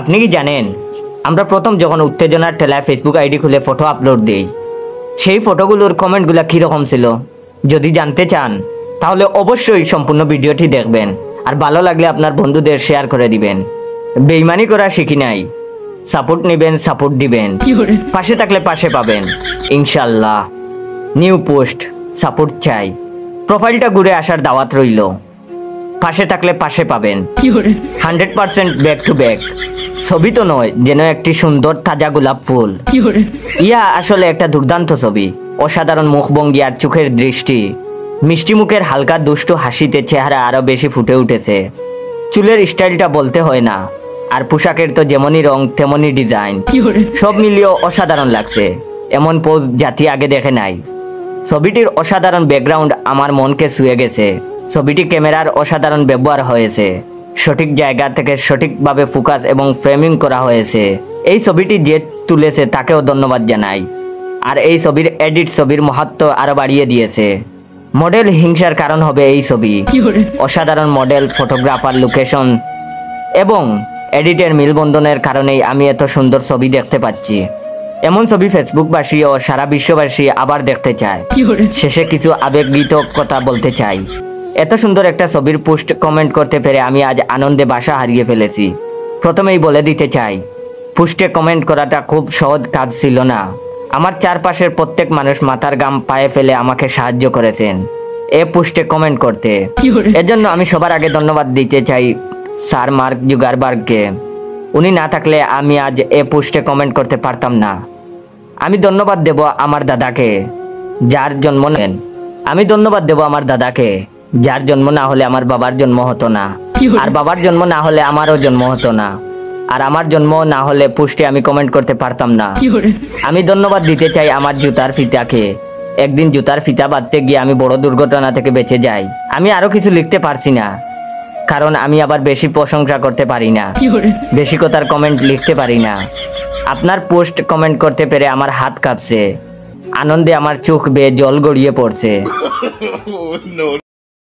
আপনি কি জানেন আমরা প্রথম যখন উত্তেজনার ঠেলায় ফেসবুক আইডি খুলে ফটো আপলোড দেই সেই ফটোগুলোর কমেন্টগুলো কীরকম ছিল? যদি জানতে চান তাহলে অবশ্যই সম্পূর্ণ ভিডিওটি দেখবেন আর ভালো লাগলে আপনার বন্ধুদের শেয়ার করে দিবেন। বেইমানি করা শিখি নাই, সাপোর্ট নেবেন, সাপোর্ট দিবেন, পাশে থাকলে পাশে পাবেন ইনশাল্লাহ। নিউ পোস্ট, সাপোর্ট চাই, প্রোফাইলটা ঘুরে আসার দাওয়াত রইল, পাশে থাকলে পাশে পাবেন 100% ব্যাক টু ব্যাক। ছবি তো নয়, যেন একটি সুন্দর তাজা গোলাপ ফুল। ইয়া আসলে একটা দুর্দান্ত ছবি, অসাধারণ মুখভঙ্গি আর চোখের দৃষ্টি, মিষ্টি মুখের হালকা দুষ্টু হাসিতে চেহারা আরো বেশি ফুটে উঠেছে। চুলের স্টাইলটা বলতে হয় না, আর পোশাকের তো যেমনই রং তেমনই ডিজাইন, সব মিলিয়েও অসাধারণ লাগছে। এমন পোজ জাতি আগে দেখে নাই। ছবিটির অসাধারণ ব্যাকগ্রাউন্ড আমার মনকে ছুঁয়ে গেছে। ছবিটি ক্যামেরার অসাধারণ ব্যবহার হয়েছে, সঠিক জায়গা থেকে সঠিকভাবে ফোকাস এবং ফ্রেমিং করা হয়েছে। এই ছবিটি যে তুলেছে তাকেও ধন্যবাদ জানাই। আর এই ছবির এডিট ছবির মাহাত্ম্য আরো বাড়িয়ে দিয়েছে। মডেল হিংসার কারণ হবে এই ছবি। অসাধারণ মডেল, ফটোগ্রাফার, লোকেশন এবং এডিটের মিলবন্ধনের কারণেই আমি এত সুন্দর ছবি দেখতে পাচ্ছি। এমন ছবি ফেসবুকবাসী ও সারা বিশ্ববাসী আবার দেখতে চায়। শেষে কিছু আবেগগীত কথা বলতে চাই। এত সুন্দর একটা ছবির পোস্ট কমেন্ট করতে পেরে আমি আজ আনন্দে ভাষা হারিয়ে ফেলেছি। প্রথমেই বলে দিতে চাই, পোস্টে কমেন্ট করাটা খুব সহজ কাজ ছিল না। আমার চারপাশের প্রত্যেক মানুষ মাথার ঘাম পায়ে ফেলে আমাকে সাহায্য করেছেন এ পোস্টে কমেন্ট করতে। এজন্য আমি সবার আগে ধন্যবাদ দিতে চাই স্যার মার্ক জুকারবার্গকে। উনি না থাকলে আমি আজ এ পোস্টে কমেন্ট করতে পারতাম না। আমি ধন্যবাদ দেব আমার দাদাকে, যার জন্ম নেন। আমি ধন্যবাদ দেব আমার দাদাকে, যার জন্ম না হলে আমার বাবার জন্ম হতো না, আর বাবার জন্ম না হলে আমারও জন্ম হতো না, আর আমার জন্ম না হলে পোস্টে আমি কমেন্ট করতে পারতাম না। আমি ধন্যবাদ দিতে চাই আমার জুতার ফিতাকে। একদিন জুতার ফিতা বাঁধতে গিয়ে আমি বড় দুর্ঘটনা থেকে বেঁচে যাই। আমি আরো কিছু লিখতে পারছি না, কারণ আমি আবার বেশি প্রশংসা করতে পারি না, বেশি কথার কমেন্ট লিখতে পারি না। আপনার পোস্ট কমেন্ট করতে পেরে আমার হাত কাঁপছে, আনন্দে আমার চোখ বেয়ে জল গড়িয়ে পড়ছে।